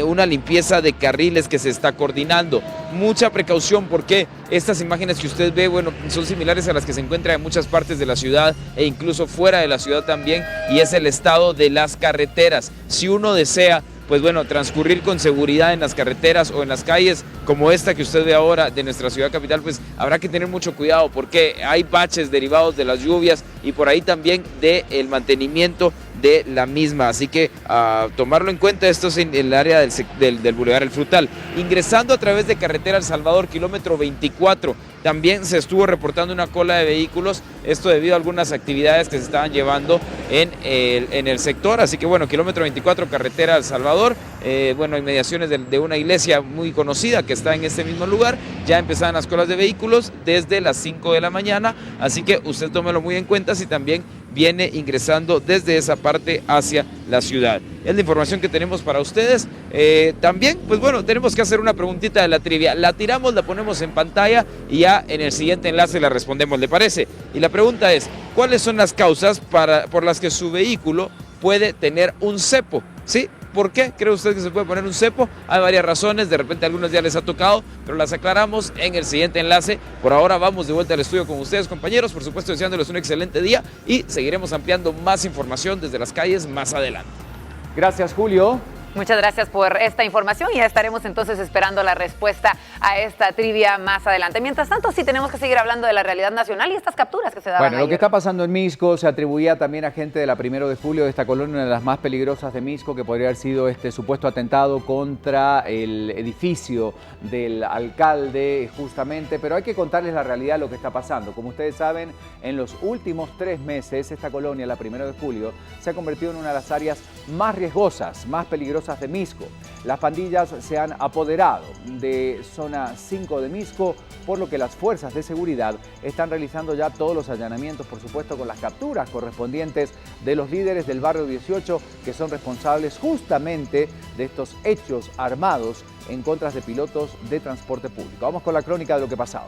una limpieza de carriles que se está coordinando. Mucha precaución porque estas imágenes que usted ve, bueno, son similares a las que se encuentran en muchas partes de la ciudad e incluso fuera de la ciudad también, y es el estado de las carreteras. Si uno desea, pues bueno, transcurrir con seguridad en las carreteras o en las calles como esta que usted ve ahora de nuestra ciudad capital, pues habrá que tener mucho cuidado porque hay baches derivados de las lluvias y por ahí también del mantenimiento de la misma, así que a tomarlo en cuenta. Esto es en el área del Boulevard El Frutal. Ingresando a través de carretera El Salvador, kilómetro 24, también se estuvo reportando una cola de vehículos, esto debido a algunas actividades que se estaban llevando en el sector, así que bueno, kilómetro 24, carretera El Salvador, bueno, inmediaciones de una iglesia muy conocida que está en este mismo lugar, ya empezaban las colas de vehículos desde las 5 de la mañana, así que usted tómelo muy en cuenta si también viene ingresando desde esa parte hacia la ciudad. Es la información que tenemos para ustedes. También, pues bueno, tenemos que hacer una preguntita de la trivia. La tiramos, la ponemos en pantalla y ya en el siguiente enlace la respondemos, ¿le parece? Y la pregunta es, ¿cuáles son las causas por las que su vehículo puede tener un cepo? ¿Sí? ¿Por qué cree usted que se puede poner un cepo? Hay varias razones, de repente algunos ya les ha tocado, pero las aclaramos en el siguiente enlace. Por ahora vamos de vuelta al estudio con ustedes, compañeros, por supuesto deseándoles un excelente día y seguiremos ampliando más información desde las calles más adelante. Gracias, Julio. Muchas gracias por esta información y ya estaremos entonces esperando la respuesta a esta trivia más adelante. Mientras tanto, sí tenemos que seguir hablando de la realidad nacional y estas capturas que se daban. Bueno, lo ayer. que está pasando en Misco se atribuía también a gente de la 1 de julio de esta colonia, una de las más peligrosas de Misco, que podría haber sido este supuesto atentado contra el edificio del alcalde, justamente. Pero hay que contarles la realidad de lo que está pasando. Como ustedes saben, en los últimos 3 meses, esta colonia, la 1 de julio, se ha convertido en una de las áreas más riesgosas, más peligrosas de Misco. Las pandillas se han apoderado de zona 5 de Misco, por lo que las fuerzas de seguridad están realizando ya todos los allanamientos, por supuesto con las capturas correspondientes de los líderes del barrio 18, que son responsables justamente de estos hechos armados en contra de pilotos de transporte público. Vamos con la crónica de lo que pasaba.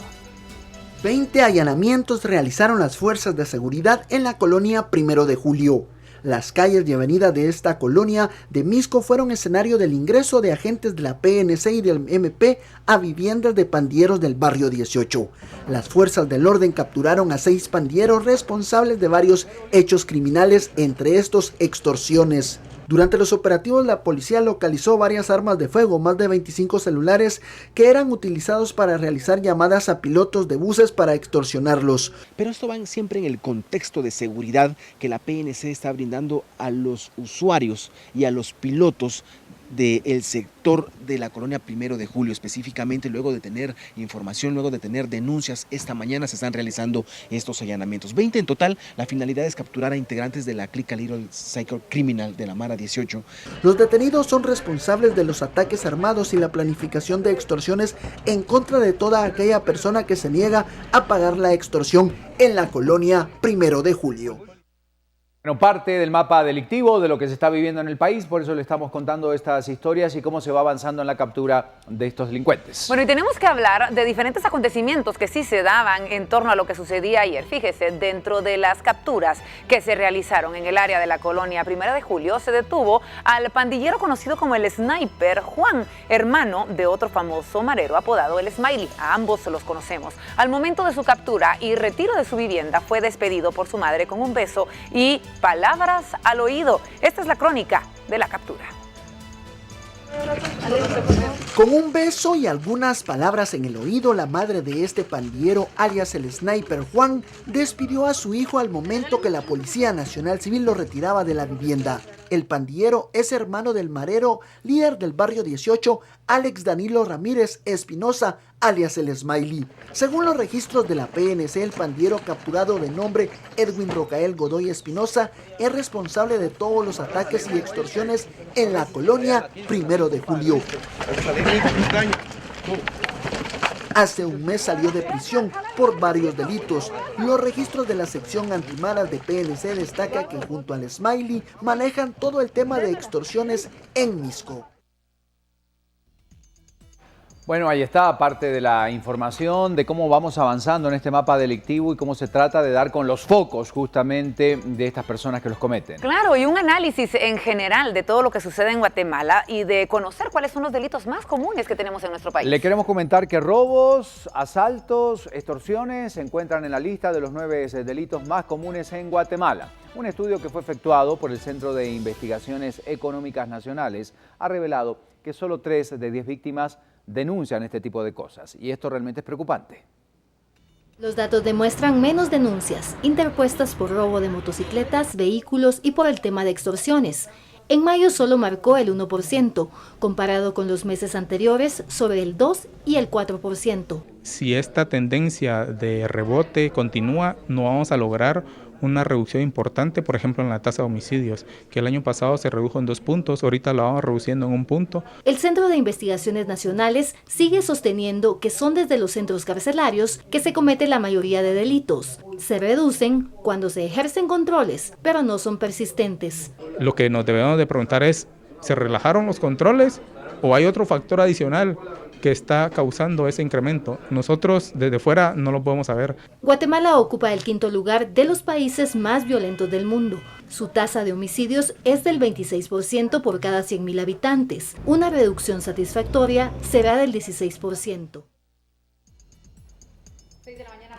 20 allanamientos realizaron las fuerzas de seguridad en la colonia 1 de julio. Las calles y avenidas de esta colonia de Misco fueron escenario del ingreso de agentes de la PNC y del MP a viviendas de pandilleros del barrio 18. Las fuerzas del orden capturaron a 6 pandilleros responsables de varios hechos criminales, entre estos extorsiones. Durante los operativos, la policía localizó varias armas de fuego, más de 25 celulares que eran utilizados para realizar llamadas a pilotos de buses para extorsionarlos. Pero esto va siempre en el contexto de seguridad que la PNC está brindando a los usuarios y a los pilotos del sector de la colonia 1 de julio, específicamente luego de tener información, luego de tener denuncias. Esta mañana se están realizando estos allanamientos. 20 en total. La finalidad es capturar a integrantes de la clica Little Cycle Criminal de la Mara 18. Los detenidos son responsables de los ataques armados y la planificación de extorsiones en contra de toda aquella persona que se niega a pagar la extorsión en la colonia 1 de julio. Bueno, parte del mapa delictivo de lo que se está viviendo en el país, por eso le estamos contando estas historias y cómo se va avanzando en la captura de estos delincuentes. Bueno, y tenemos que hablar de diferentes acontecimientos que sí se daban en torno a lo que sucedía ayer. Fíjese, dentro de las capturas que se realizaron en el área de la colonia 1 de julio, se detuvo al pandillero conocido como el Sniper Juan, hermano de otro famoso marero apodado el Smiley. A ambos los conocemos. Al momento de su captura y retiro de su vivienda, fue despedido por su madre con un beso y palabras al oído. Esta es la crónica de la captura. Con un beso y algunas palabras en el oído, la madre de este pandillero, alias el Sniper Juan, despidió a su hijo al momento que la Policía Nacional Civil lo retiraba de la vivienda. El pandillero es hermano del marero, líder del barrio 18, Alex Danilo Ramírez Espinosa, alias el Smiley. Según los registros de la PNC, el pandillero capturado de nombre Edwin Rocael Godoy Espinosa es responsable de todos los ataques y extorsiones en la colonia 1 de julio. Hace un mes salió de prisión por varios delitos. Los registros de la sección antimaras de PNC destaca que junto al Smiley manejan todo el tema de extorsiones en Misco. Bueno, ahí está parte de la información de cómo vamos avanzando en este mapa delictivo y cómo se trata de dar con los focos justamente de estas personas que los cometen. Claro, y un análisis en general de todo lo que sucede en Guatemala y de conocer cuáles son los delitos más comunes que tenemos en nuestro país. Le queremos comentar que robos, asaltos, extorsiones se encuentran en la lista de los 9 delitos más comunes en Guatemala. Un estudio que fue efectuado por el Centro de Investigaciones Económicas Nacionales ha revelado que solo 3 de 10 víctimas denuncian este tipo de cosas, y esto realmente es preocupante. Los datos demuestran menos denuncias interpuestas por robo de motocicletas, vehículos y por el tema de extorsiones. En mayo solo marcó el 1%, comparado con los meses anteriores sobre el 2 y el 4%. Si esta tendencia de rebote continúa, no vamos a lograr una reducción importante, por ejemplo, en la tasa de homicidios, que el año pasado se redujo en 2 puntos, ahorita la vamos reduciendo en 1 punto. El Centro de Investigaciones Nacionales sigue sosteniendo que son desde los centros carcelarios que se comete la mayoría de delitos. Se reducen cuando se ejercen controles, pero no son persistentes. Lo que nos debemos de preguntar es, ¿se relajaron los controles o hay otro factor adicional que está causando ese incremento? Nosotros desde fuera no lo podemos saber. Guatemala ocupa el 5º lugar de los países más violentos del mundo. Su tasa de homicidios es del 26% por cada 100.000 habitantes. Una reducción satisfactoria será del 16%.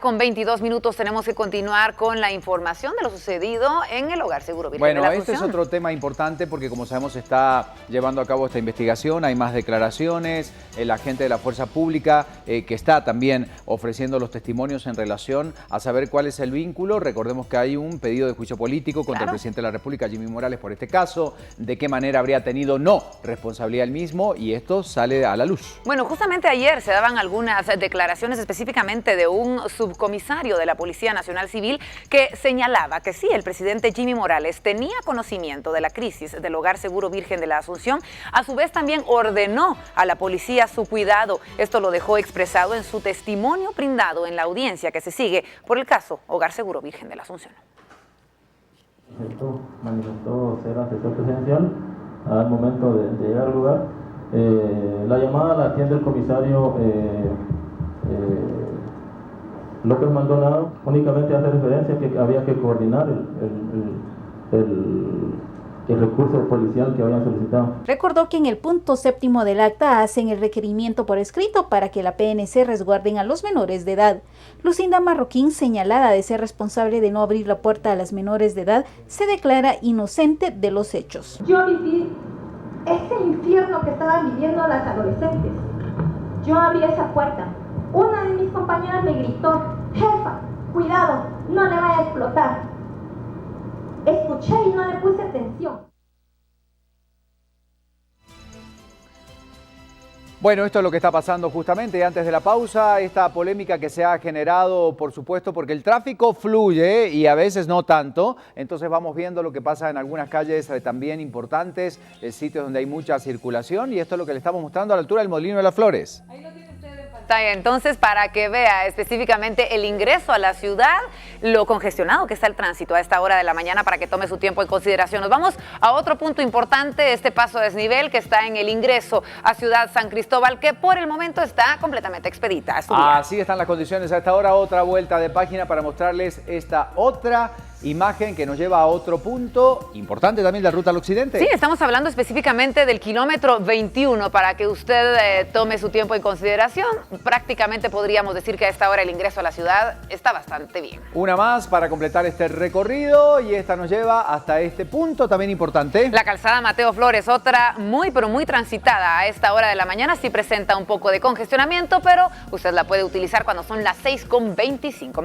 Con 22 minutos tenemos que continuar con la información de lo sucedido en el Hogar Seguro Virgen Bueno, de la este es Asunción. otro tema importante porque, como sabemos, se está llevando a cabo esta investigación, hay más declaraciones, el agente de la Fuerza Pública que está también ofreciendo los testimonios en relación a saber cuál es el vínculo. Recordemos que hay un pedido de juicio político contra el presidente de la República, Jimmy Morales, por este caso, de qué manera habría tenido no responsabilidad el mismo, y esto sale a la luz. Bueno, justamente ayer se daban algunas declaraciones específicamente de un subcomisario de la Policía Nacional Civil que señalaba que sí, el presidente Jimmy Morales tenía conocimiento de la crisis del Hogar Seguro Virgen de la Asunción. A su vez también ordenó a la policía su cuidado. Esto lo dejó expresado en su testimonio brindado en la audiencia que se sigue por el caso Hogar Seguro Virgen de la Asunción. Manifestó ser asesor presidencial al momento de llegar al lugar. La llamada la atiende el comisario López Maldonado. Únicamente hace referencia que había que coordinar el recurso policial que habían solicitado. Recordó que en el punto 7º del acta hacen el requerimiento por escrito para que la PNC resguarden a los menores de edad. Lucinda Marroquín, señalada de ser responsable de no abrir la puerta a las menores de edad, se declara inocente de los hechos. Yo viví ese infierno que estaban viviendo las adolescentes. Yo abrí esa puerta. Una de mis compañeras me gritó: jefa, cuidado, no le vaya a explotar. Escuché y no le puse atención. Bueno, esto es lo que está pasando justamente. Y antes de la pausa, esta polémica que se ha generado, por supuesto, porque el tráfico fluye y a veces no tanto. Entonces vamos viendo lo que pasa en algunas calles también importantes, sitios donde hay mucha circulación. Y esto es lo que le estamos mostrando a la altura del Molino de las Flores. Entonces, para que vea específicamente el ingreso a la ciudad, lo congestionado que está el tránsito a esta hora de la mañana, para que tome su tiempo en consideración. Nos vamos a otro punto importante, este paso a desnivel que está en el ingreso a Ciudad San Cristóbal, que por el momento está completamente expedita. Así están las condiciones a esta hora. Otra vuelta de página para mostrarles esta otra imagen que nos lleva a otro punto importante también de la ruta al occidente. Sí, estamos hablando específicamente del kilómetro 21, para que usted tome su tiempo en consideración. Prácticamente podríamos decir que a esta hora el ingreso a la ciudad está bastante bien. Una más para completar este recorrido, y esta nos lleva hasta este punto también importante. La calzada Mateo Flores, otra muy pero muy transitada a esta hora de la mañana. Sí presenta un poco de congestionamiento, pero usted la puede utilizar cuando son las 6:25.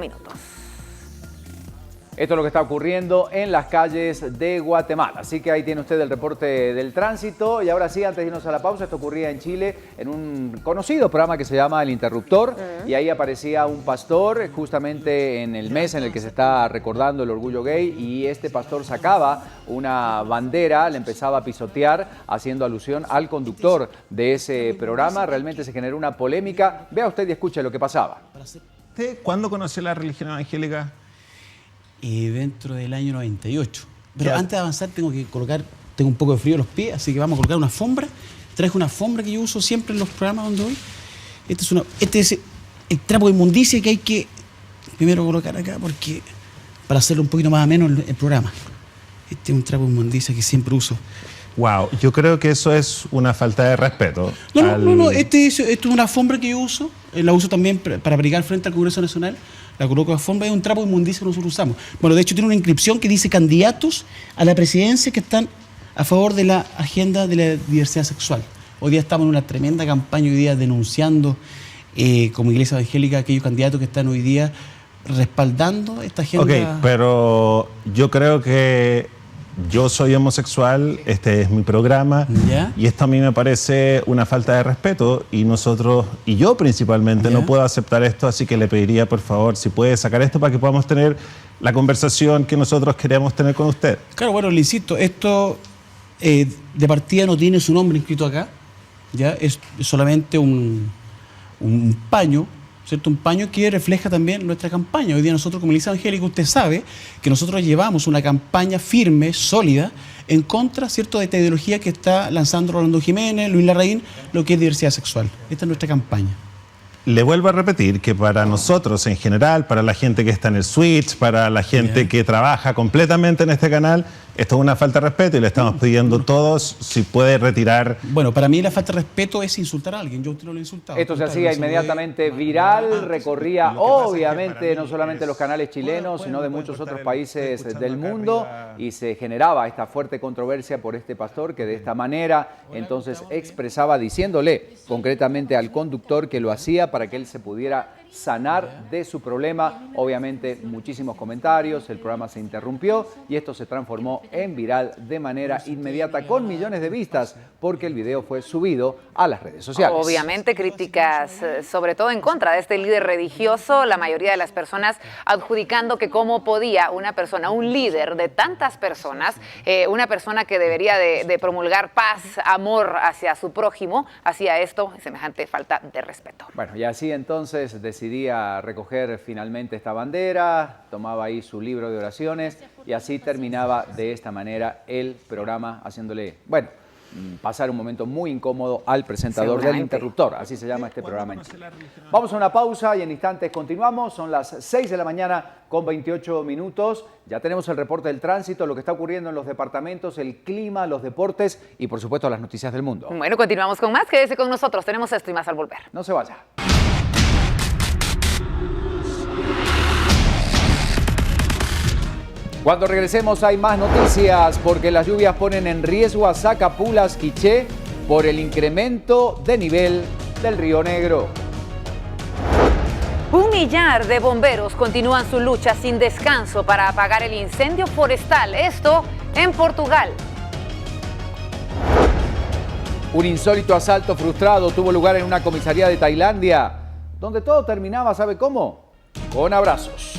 Esto es lo que está ocurriendo en las calles de Guatemala. Así que ahí tiene usted el reporte del tránsito. Y ahora sí, antes de irnos a la pausa, esto ocurría en Chile en un conocido programa que se llama El Interruptor. Y ahí aparecía un pastor justamente en el mes en el que se está recordando el orgullo gay. Y este pastor sacaba una bandera, le empezaba a pisotear, haciendo alusión al conductor de ese programa. Realmente se generó una polémica. Vea usted y escuche lo que pasaba. ¿Cuándo conoció la religión evangélica? Dentro del año 98. Pero antes de avanzar tengo un poco de frío en los pies, así que vamos a colocar una alfombra. Traje una alfombra que yo uso siempre en los programas donde voy. Este es el trapo de inmundicia que hay que primero colocar acá porque para hacerlo un poquito más ameno el programa. Este es un trapo de inmundicia que siempre uso. Wow, yo creo que eso es una falta de respeto. No, esto es una alfombra que yo uso, la uso también para abrigar frente al Congreso Nacional. La coloco de alfombra, es un trapo de inmundicia que nosotros usamos. Bueno, de hecho tiene una inscripción que dice candidatos a la presidencia que están a favor de la agenda de la diversidad sexual. Hoy día estamos en una tremenda campaña hoy día denunciando como Iglesia Evangélica aquellos candidatos que están hoy día respaldando esta agenda. Ok, pero yo creo que yo soy homosexual, este es mi programa, ¿ya? Y esto a mí me parece una falta de respeto y nosotros, y yo principalmente, ¿ya? No puedo aceptar esto, así que le pediría por favor si puede sacar esto para que podamos tener la conversación que nosotros queremos tener con usted. Claro, bueno, le insisto, esto de partida no tiene su nombre inscrito acá, ¿ya? Es solamente un paño, ¿cierto? Un paño que refleja también nuestra campaña. Hoy día nosotros como Iglesia Evangélica, usted sabe que nosotros llevamos una campaña firme, sólida, en contra, ¿cierto?, de esta ideología que está lanzando Rolando Jiménez, Luis Larraín, lo que es diversidad sexual. Esta es nuestra campaña. Le vuelvo a repetir que para nosotros en general, para la gente que está en el switch, para la gente que trabaja completamente en este canal, esto es una falta de respeto y le estamos pidiendo a todos si puede retirar. Bueno, para mí la falta de respeto es insultar a alguien. Yo a usted no lo he insultado. Esto se hacía inmediatamente viral, recorría obviamente no solamente los canales chilenos, sino de muchos otros países del mundo y se generaba esta fuerte controversia por este pastor que de esta manera entonces expresaba diciéndole concretamente al conductor que lo hacía para que él se pudiera sanar de su problema. Obviamente muchísimos comentarios, el programa se interrumpió y esto se transformó en viral de manera inmediata con millones de vistas porque el video fue subido a las redes sociales. Obviamente críticas sobre todo en contra de este líder religioso, la mayoría de las personas adjudicando que cómo podía una persona, un líder de tantas personas, una persona que debería de promulgar paz, amor hacia su prójimo, hacía esto, semejante falta de respeto. Bueno, y así entonces decidía recoger finalmente esta bandera, tomaba ahí su libro de oraciones y así terminaba de esta manera el programa haciéndole, bueno, pasar un momento muy incómodo al presentador del Interruptor, así se llama este programa en Chile. Vamos a una pausa y en instantes continuamos, son las 6 de la mañana con 28 minutos, ya tenemos el reporte del tránsito, lo que está ocurriendo en los departamentos, el clima, los deportes y por supuesto las noticias del mundo. Bueno, continuamos con más, quédese con nosotros, tenemos esto y más al volver. No se vaya. Cuando regresemos hay más noticias porque las lluvias ponen en riesgo a Sacapulas, Quiché por el incremento de nivel del Río Negro. 1 millar de bomberos continúan su lucha sin descanso para apagar el incendio forestal, esto en Portugal. Un insólito asalto frustrado tuvo lugar en una comisaría de Tailandia, donde todo terminaba, ¿sabe cómo? Con abrazos.